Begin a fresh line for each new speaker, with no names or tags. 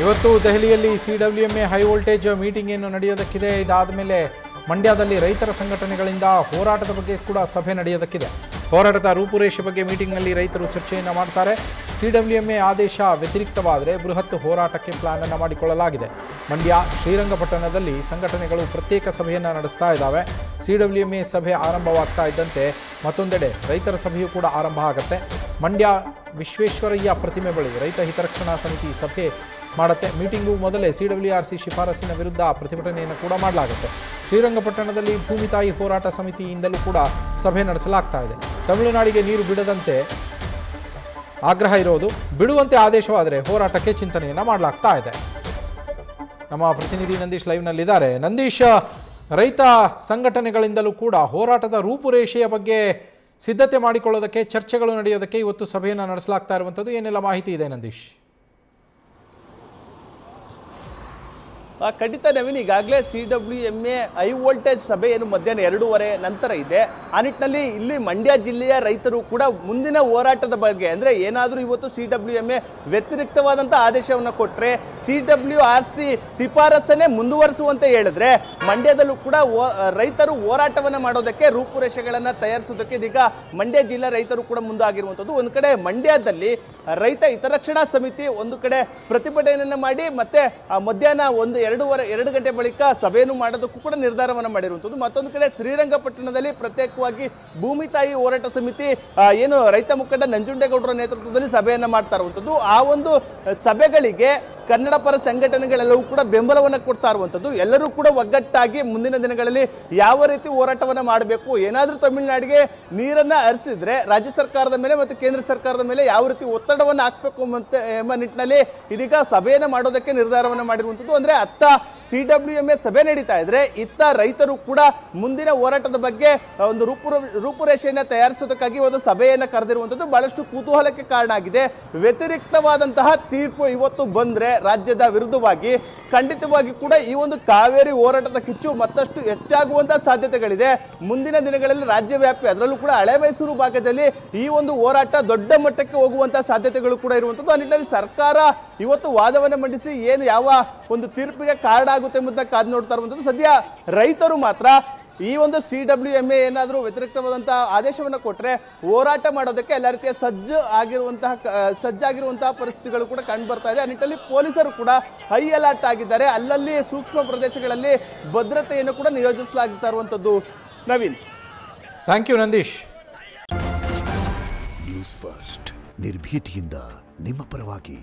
ಇವತ್ತು ದೆಹಲಿಯಲ್ಲಿ CWMA high voltage meeting ಏನು ನಡೆಯೋದಕ್ಕಿದೆ. ಇದಾದ ಮೇಲೆ ಮಂಡ್ಯದಲ್ಲಿ ರೈತರ ಸಂಘಟನೆಗಳಿಂದ ಹೋರಾಟದ ಬಗ್ಗೆ ಕೂಡ ಸಭೆ ನಡೆಯೋದಕ್ಕಿದೆ. ಹೋರಾಟದ ರೂಪುರೇಷೆ ಬಗ್ಗೆ ಮೀಟಿಂಗ್ನಲ್ಲಿ ರೈತರು ಚರ್ಚೆಯನ್ನು ಮಾಡ್ತಾರೆ. CWMA ಆದೇಶ ವ್ಯತಿರಿಕ್ತವಾದರೆ ಬೃಹತ್ ಹೋರಾಟಕ್ಕೆ ಪ್ಲಾನ್ ಅನ್ನು ಮಾಡಿಕೊಳ್ಳಲಾಗಿದೆ. ಮಂಡ್ಯ ಶ್ರೀರಂಗಪಟ್ಟಣದಲ್ಲಿ ಸಂಘಟನೆಗಳು ಪ್ರತ್ಯೇಕ ಸಭೆಯನ್ನು ನಡೆಸ್ತಾ ಇದ್ದಾವೆ. CWMA ಸಭೆ ಆರಂಭವಾಗ್ತಾ ಇದ್ದಂತೆ ಮತ್ತೊಂದೆಡೆ ರೈತರ ಸಭೆಯೂ ಕೂಡ ಆರಂಭ ಆಗುತ್ತೆ. ಮಂಡ್ಯ ವಿಶ್ವೇಶ್ವರಯ್ಯ ಪ್ರತಿಮೆ ಬಳಿ ರೈತ ಹಿತರಕ್ಷಣಾ ಸಮಿತಿ ಸಭೆ ಮಾಡುತ್ತೆ. ಮೀಟಿಂಗು ಮೊದಲೇ CWRC ಶಿಫಾರಸಿನ ವಿರುದ್ಧ ಪ್ರತಿಭಟನೆಯನ್ನು ಕೂಡ ಮಾಡಲಾಗುತ್ತೆ. ಶ್ರೀರಂಗಪಟ್ಟಣದಲ್ಲಿ ಭೂಮಿ ತಾಯಿ ಹೋರಾಟ ಸಮಿತಿಯಿಂದಲೂ ಕೂಡ ಸಭೆ ನಡೆಸಲಾಗ್ತಾ ಇದೆ. ತಮಿಳುನಾಡಿಗೆ ನೀರು ಬಿಡದಂತೆ ಆಗ್ರಹ ಇರೋದು, ಬಿಡುವಂತೆ ಆದೇಶವಾದರೆ ಹೋರಾಟಕ್ಕೆ ಚಿಂತನೆಯನ್ನು ಮಾಡಲಾಗ್ತಾ ಇದೆ. ನಮ್ಮ ಪ್ರತಿನಿಧಿ ನಂದೀಶ್ ಲೈವ್ನಲ್ಲಿದ್ದಾರೆ. ನಂದೀಶ್, ರೈತ ಸಂಘಟನೆಗಳಿಂದಲೂ ಕೂಡ ಹೋರಾಟದ ರೂಪುರೇಷೆಯ ಬಗ್ಗೆ ಸಿದ್ಧತೆ ಮಾಡಿಕೊಳ್ಳೋದಕ್ಕೆ, ಚರ್ಚೆಗಳು ನಡೆಯೋದಕ್ಕೆ ಇವತ್ತು ಸಭೆಯನ್ನು ನಡೆಸಲಾಗ್ತಾ ಇರುವಂಥದ್ದು, ಏನೆಲ್ಲ ಮಾಹಿತಿ ಇದೆ ನಂದೀಶ್?
ಖಂಡಿತ ನವೀನ್, ಈಗಾಗಲೇ CWMA ಹೈ ವೋಲ್ಟೇಜ್ ಸಭೆ ಏನು ಮಧ್ಯಾಹ್ನ 2:30 ನಂತರ ಇದೆ. ಆ ನಿಟ್ಟಿನಲ್ಲಿ ಇಲ್ಲಿ ಮಂಡ್ಯ ಜಿಲ್ಲೆಯ ರೈತರು ಕೂಡ ಮುಂದಿನ ಹೋರಾಟದ ಬಗ್ಗೆ, ಅಂದರೆ ಏನಾದರೂ ಇವತ್ತು CWMA ವ್ಯತಿರಿಕ್ತವಾದಂಥ ಆದೇಶವನ್ನು ಕೊಟ್ಟರೆ CWRC ಶಿಫಾರಸನ್ನೇ ಮುಂದುವರಿಸುವಂತೆ ಹೇಳಿದ್ರೆ ಮಂಡ್ಯದಲ್ಲೂ ಕೂಡ ರೈತರು ಹೋರಾಟವನ್ನು ಮಾಡೋದಕ್ಕೆ ರೂಪುರೇಷೆಗಳನ್ನು ತಯಾರಿಸೋದಕ್ಕೆ ಇದೀಗ ಮಂಡ್ಯ ಜಿಲ್ಲಾ ರೈತರು ಕೂಡ ಮುಂದಾಗಿರುವಂಥದ್ದು. ಒಂದು ಕಡೆ ಮಂಡ್ಯದಲ್ಲಿ ರೈತ ಹಿತರಕ್ಷಣಾ ಸಮಿತಿ ಒಂದು ಕಡೆ ಪ್ರತಿಭಟನೆಯನ್ನು ಮಾಡಿ ಮತ್ತೆ ಮಧ್ಯಾಹ್ನ 2 ಗಂಟೆ ಬಳಿಕ ಸಭೆಯನ್ನು ಮಾಡೋದಕ್ಕೂ ಕೂಡ ನಿರ್ಧಾರವನ್ನು ಮಾಡಿರುವಂಥದ್ದು. ಮತ್ತೊಂದು ಕಡೆ ಶ್ರೀರಂಗಪಟ್ಟಣದಲ್ಲಿ ಪ್ರತ್ಯೇಕವಾಗಿ ಭೂಮಿ ತಾಯಿ ಹೋರಾಟ ಸಮಿತಿ ಏನು ರೈತ ಮುಖಂಡ ನಂಜುಂಡೇಗೌಡರ ನೇತೃತ್ವದಲ್ಲಿ ಸಭೆಯನ್ನು ಮಾಡ್ತಾ ಇರುವಂಥದ್ದು. ಆ ಒಂದು ಸಭೆಗಳಿಗೆ ಕನ್ನಡ ಪರ ಸಂಘಟನೆಗಳೆಲ್ಲವೂ ಕೂಡ ಬೆಂಬಲವನ್ನು ಕೊಡ್ತಾ ಇರುವಂಥದ್ದು. ಎಲ್ಲರೂ ಕೂಡ ಒಗ್ಗಟ್ಟಾಗಿ ಮುಂದಿನ ದಿನಗಳಲ್ಲಿ ಯಾವ ರೀತಿ ಹೋರಾಟವನ್ನು ಮಾಡಬೇಕು, ಏನಾದರೂ ತಮಿಳುನಾಡಿಗೆ ನೀರನ್ನು ಹರಿಸಿದ್ರೆ ರಾಜ್ಯ ಸರ್ಕಾರದ ಮೇಲೆ ಮತ್ತು ಕೇಂದ್ರ ಸರ್ಕಾರದ ಮೇಲೆ ಯಾವ ರೀತಿ ಒತ್ತಡವನ್ನು ಹಾಕಬೇಕು ಎಂಬ ನಿಟ್ಟಿನಲ್ಲಿ ಇದೀಗ ಸಭೆಯನ್ನು ಮಾಡೋದಕ್ಕೆ ನಿರ್ಧಾರವನ್ನು ಮಾಡಿರುವಂಥದ್ದು. ಅಂದರೆ ಅತ್ತ CWMA ಸಭೆ ನಡೀತಾ ಇದ್ರೆ ಇತ್ತ ರೈತರು ಕೂಡ ಮುಂದಿನ ಹೋರಾಟದ ಬಗ್ಗೆ ಒಂದು ರೂಪುರೇಷೆಯನ್ನು ತಯಾರಿಸೋದಕ್ಕಾಗಿ ಒಂದು ಸಭೆಯನ್ನು ಕರೆದಿರುವಂಥದ್ದು ಬಹಳಷ್ಟು ಕುತೂಹಲಕ್ಕೆ ಕಾರಣ ಆಗಿದೆ. ವ್ಯತಿರಿಕ್ತವಾದಂತಹ ತೀರ್ಪು ಇವತ್ತು ಬಂದರೆ ರಾಜ್ಯದ ವಿರುದ್ಧವಾಗಿ ಖಂಡಿತವಾಗಿ ಕೂಡ ಈ ಒಂದು ಕಾವೇರಿ ಹೋರಾಟದ ಕಿಚ್ಚು ಮತ್ತಷ್ಟು ಹೆಚ್ಚಾಗುವಂತಹ ಸಾಧ್ಯತೆಗಳಿದೆ. ಮುಂದಿನ ದಿನಗಳಲ್ಲಿ ರಾಜ್ಯವ್ಯಾಪಿ, ಅದರಲ್ಲೂ ಕೂಡ ಹಳೆ ಮೈಸೂರು ಭಾಗದಲ್ಲಿ ಈ ಒಂದು ಹೋರಾಟ ದೊಡ್ಡ ಮಟ್ಟಕ್ಕೆ ಹೋಗುವಂತಹ ಸಾಧ್ಯತೆಗಳು ಕೂಡ ಇರುವಂಥದ್ದು. ಆ ನಿಟ್ಟಿನಲ್ಲಿ ಸರ್ಕಾರ ಇವತ್ತು ವಾದವನ್ನು ಮಂಡಿಸಿ ಏನು ಯಾವ ಒಂದು ತೀರ್ಪಿಗೆ ಕಾರಣ ಆಗುತ್ತೆ ಎಂಬುದನ್ನು ಕಾದು ನೋಡ್ತಾ ಇರುವಂಥದ್ದು. ಸದ್ಯ ರೈತರು ಮಾತ್ರ ಈ ಒಂದು CWMA ಏನಾದರೂ ವ್ಯತಿರಿಕ್ತವಾದಂತಹ ಆದೇಶವನ್ನು ಕೊಟ್ಟರೆ ಹೋರಾಟ ಮಾಡೋದಕ್ಕೆ ಎಲ್ಲ ರೀತಿಯ ಸಜ್ಜಾಗಿರುವಂತಹ ಪರಿಸ್ಥಿತಿಗಳು ಕೂಡ ಕಂಡು ಬರ್ತಾ ಇದೆ. ಆ ನಿಟ್ಟಿನಲ್ಲಿ ಪೊಲೀಸರು ಕೂಡ ಹೈ ಅಲರ್ಟ್ ಆಗಿದ್ದಾರೆ. ಅಲ್ಲಲ್ಲಿ ಸೂಕ್ಷ್ಮ ಪ್ರದೇಶಗಳಲ್ಲಿ ಭದ್ರತೆಯನ್ನು ಕೂಡ ನಿಯೋಜಿಸಲಾಗ್ತಾ ಇರುವಂಥದ್ದು. Naveen,
thank you Nandish.
News first ನಿರ್ಭೀತಿಯಿಂದ ನಿಮ್ಮ ಪರವಾಗಿ.